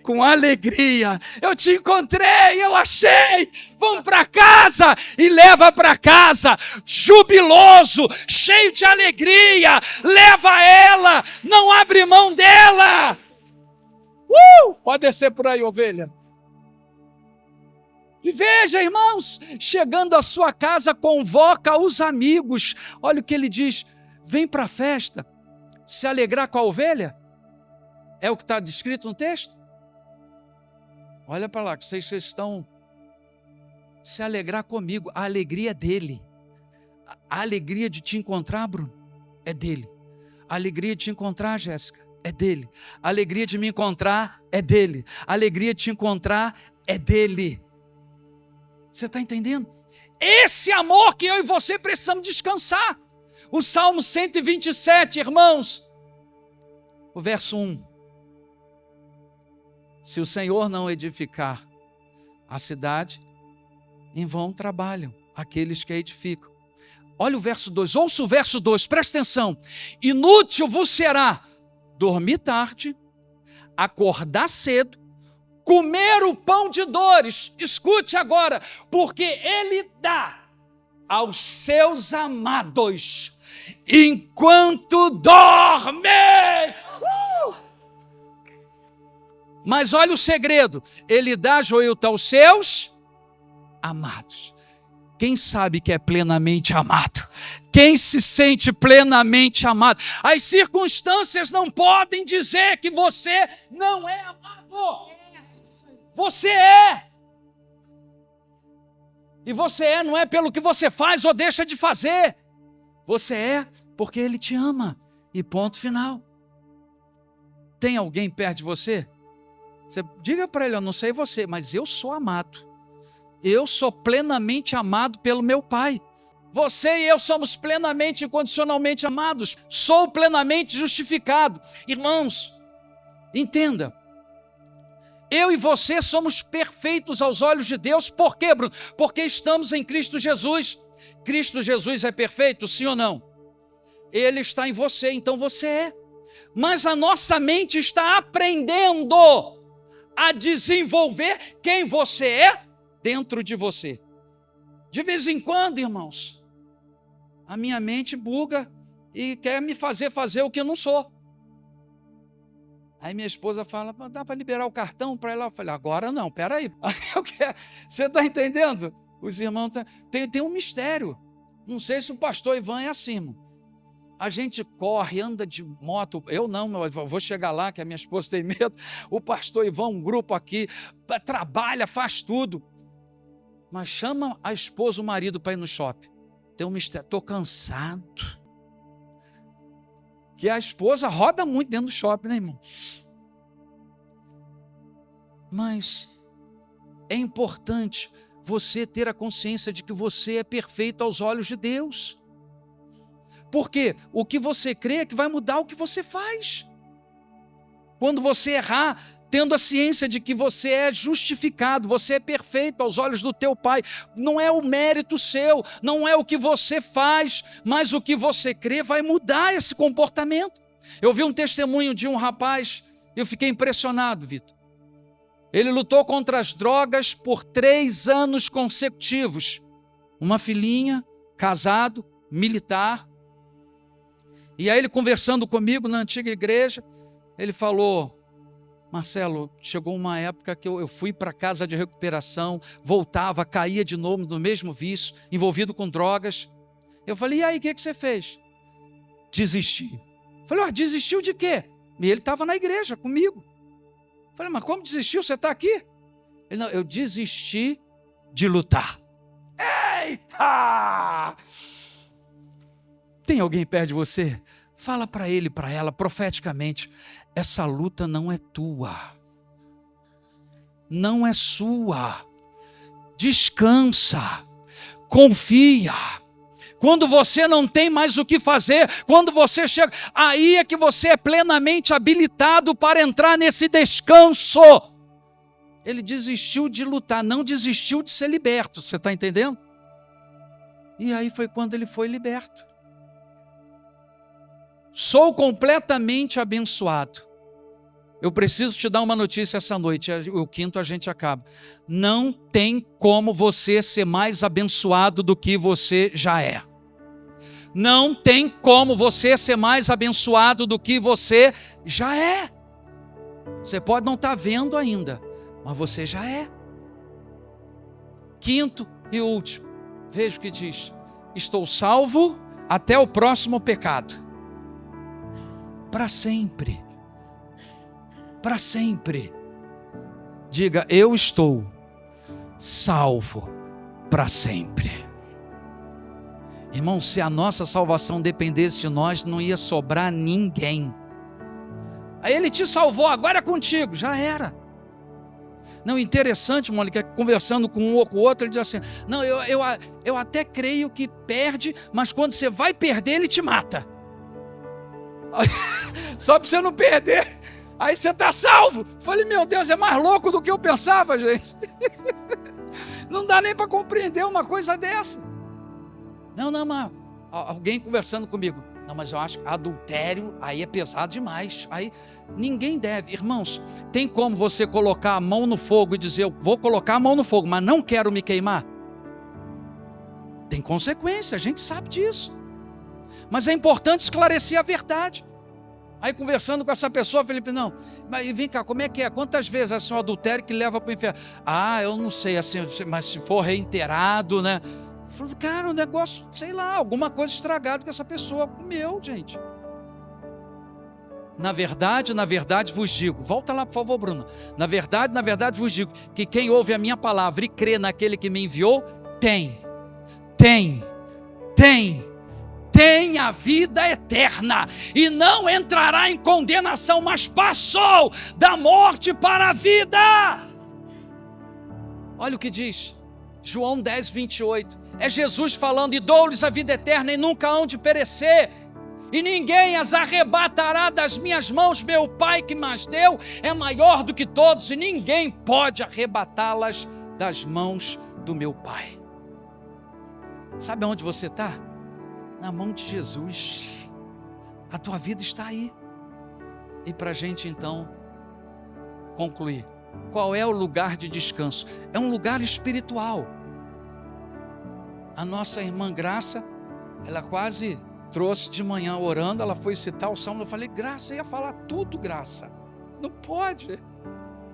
[SPEAKER 1] com alegria, eu te encontrei, eu achei, vamos para casa, e leva para casa, jubiloso, cheio de alegria, leva ela, não abre mão dela. Pode descer por aí, ovelha. E veja, irmãos, chegando à sua casa, convoca os amigos. Olha o que ele diz, vem para a festa. Se alegrar com a ovelha? É o que está descrito no texto? Olha para lá, que vocês estão... Se alegrar comigo, a alegria é dele. A alegria de te encontrar, Bruno, é dele. A alegria de te encontrar, Jéssica, é dele. A alegria de me encontrar é dele. A alegria de te encontrar é dele. Você está entendendo? Esse amor que eu e você precisamos descansar. O Salmo 127, irmãos, o verso 1. Se o Senhor não edificar a cidade, em vão trabalham aqueles que a edificam. Olha o verso 2, ouça o verso 2, presta atenção. Inútil vos será dormir tarde, acordar cedo, comer o pão de dores. Escute agora, porque ele dá aos seus amados enquanto dormem. Mas olha o segredo, ele dá, Joilton, aos seus amados. Quem sabe que é plenamente amado? Quem se sente plenamente amado? As circunstâncias não podem dizer que você não é amado. Você é. E você é, não é pelo que você faz ou deixa de fazer. Você é porque ele te ama. E ponto final. Tem alguém perto de você? Você diga para ele, eu não sei você, mas eu sou amado. Eu sou plenamente amado pelo meu Pai. Você e eu somos plenamente e incondicionalmente amados. Sou plenamente justificado. Irmãos, entenda. Eu e você somos perfeitos aos olhos de Deus. Por quê, Bruno? Porque estamos em Cristo Jesus. Cristo Jesus é perfeito, sim ou não? Ele está em você, então você é. Mas a nossa mente está aprendendo a desenvolver quem você é dentro de você. De vez em quando, irmãos, a minha mente buga e quer me fazer o que eu não sou. Aí minha esposa fala, dá para liberar o cartão para ela? Eu falei, agora não, peraí. Você está entendendo? Os irmãos, tem um mistério. Não sei se o pastor Ivan é assim, irmão. A gente corre, anda de moto, eu não, eu vou chegar lá, que a minha esposa tem medo. O pastor Ivan, um grupo aqui, trabalha, faz tudo. Mas chama a esposa, o marido para ir no shopping. Tem um mistério, estou cansado. Que a esposa roda muito dentro do shopping, né, irmão? Mas é importante você ter a consciência de que você é perfeito aos olhos de Deus. Porque o que você crê é que vai mudar o que você faz. Quando você errar, tendo a ciência de que você é justificado, você é perfeito aos olhos do teu Pai. Não é o mérito seu, não é o que você faz, mas o que você crê vai mudar esse comportamento. Eu vi um testemunho de um rapaz, eu fiquei impressionado, Vitor. Ele lutou contra as drogas por 3 anos consecutivos. Uma filhinha, casado, militar. E aí ele conversando comigo na antiga igreja, ele falou, Marcelo, chegou uma época que eu fui para a casa de recuperação, voltava, caía de novo no mesmo vício, envolvido com drogas. Eu falei, e aí, o que você fez? Desisti. Falei, desistiu de quê? E ele estava na igreja comigo. Falei, mas como desistiu? Você está aqui? Ele, não, eu desisti de lutar. Eita! Tem alguém perto de você? Fala para ele, para ela, profeticamente, essa luta não é tua. Não é sua. Descansa. Confia. Quando você não tem mais o que fazer, quando você chega, aí é que você é plenamente habilitado para entrar nesse descanso. Ele desistiu de lutar, não desistiu de ser liberto, você está entendendo? E aí foi quando ele foi liberto. Sou completamente abençoado. Eu preciso te dar uma notícia essa noite, o 5º a gente acaba. Não tem como você ser mais abençoado do que você já é. Não tem como você ser mais abençoado do que você já é. Você pode não estar vendo ainda, mas você já é. 5º e último, veja o que diz. Estou salvo até o próximo pecado. para sempre. Para sempre. Diga, eu estou salvo para sempre. Irmão, se a nossa salvação dependesse de nós, não ia sobrar ninguém. Aí ele te salvou, agora é contigo, já era. Não, interessante, Mônica, conversando com um ou com o outro, ele diz assim, não, eu até creio que perde, mas quando você vai perder, ele te mata. Só para você não perder, aí você está salvo. Falei, meu Deus, é mais louco do que eu pensava, gente. Não dá nem para compreender uma coisa dessa. Não, mas alguém conversando comigo, não, mas eu acho que adultério aí é pesado demais, aí ninguém deve. Irmãos, tem como você colocar a mão no fogo e dizer, eu vou colocar a mão no fogo, mas não quero me queimar? Tem consequência, a gente sabe disso. Mas é importante esclarecer a verdade. Aí conversando com essa pessoa, Felipe, não, mas vem cá, como é que é? Quantas vezes assim, um adultério que leva para o inferno? Eu não sei, assim, mas se for reiterado, né? Falei, cara, um negócio, sei lá, alguma coisa estragada que essa pessoa comeu, gente. Na verdade vos digo, volta lá por favor, Bruno. Na verdade vos digo, que quem ouve a minha palavra e crê naquele que me enviou, tem a vida eterna, e não entrará em condenação, mas passou da morte para a vida. Olha o que diz João 10, 28, é Jesus falando, e dou-lhes a vida eterna, e nunca hão de perecer, e ninguém as arrebatará das minhas mãos. Meu Pai que me deu é maior do que todos, e ninguém pode arrebatá-las das mãos do meu Pai. Sabe onde você está? Na mão de Jesus. A tua vida está aí. E para a gente então concluir, qual é o lugar de descanso? É um lugar espiritual. A nossa irmã Graça, ela quase trouxe de manhã orando, ela foi citar o Salmo, eu falei, Graça, ia falar tudo, Graça. Não pode.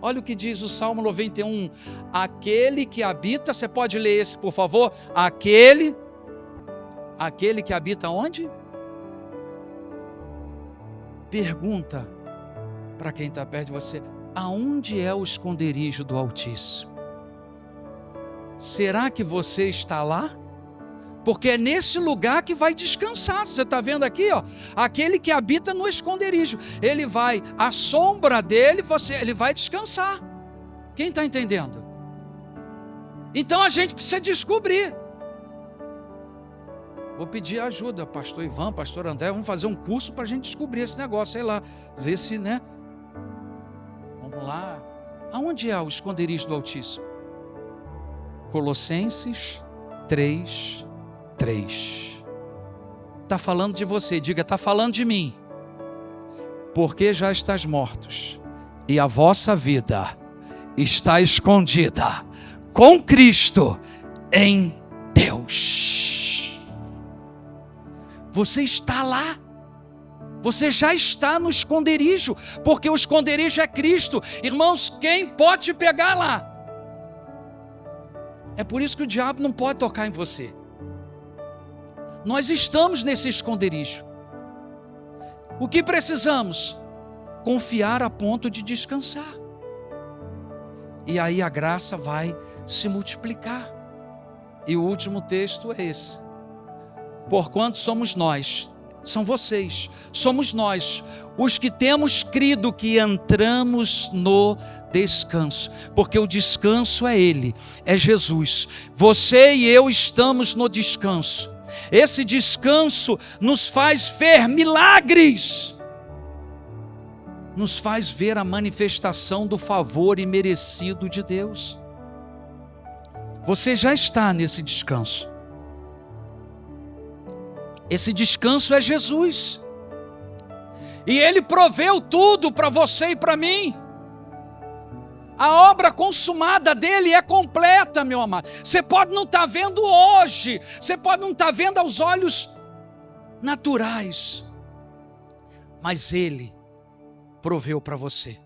[SPEAKER 1] Olha o que diz o Salmo 91, aquele que habita, você pode ler esse por favor? Aquele que habita onde? Pergunta para quem está perto de você, aonde é o esconderijo do Altíssimo? Será que você está lá? Porque é nesse lugar que vai descansar. Você está vendo aqui, ó, aquele que habita no esconderijo, ele vai, à sombra dele, ele vai descansar. Quem está entendendo? Então a gente precisa descobrir. Vou pedir ajuda, pastor Ivan, pastor André, vamos fazer um curso para a gente descobrir esse negócio, sei lá, ver se, né? Vamos lá. Aonde é o esconderijo do Altíssimo? Colossenses 3. Está falando de você, diga, está falando de mim. Porque já estás mortos, e a vossa vida está escondida com Cristo em Deus. Você está lá. Você já está no esconderijo, porque o esconderijo é Cristo. Irmãos, quem pode te pegar lá? É por isso que o diabo não pode tocar em você. Nós estamos nesse esconderijo. O que precisamos? Confiar a ponto de descansar. E aí a graça vai se multiplicar. E o último texto é esse. Porquanto somos nós, são vocês, somos nós, os que temos crido que entramos no descanso, porque o descanso é Ele, é Jesus. Você e eu estamos no descanso. Esse descanso nos faz ver milagres, nos faz ver a manifestação do favor imerecido de Deus. Você já está nesse descanso. Esse descanso é Jesus. E Ele proveu tudo para você e para mim. A obra consumada dele é completa, meu amado. Você pode não estar vendo hoje, você pode não estar vendo aos olhos naturais, mas Ele proveu para você.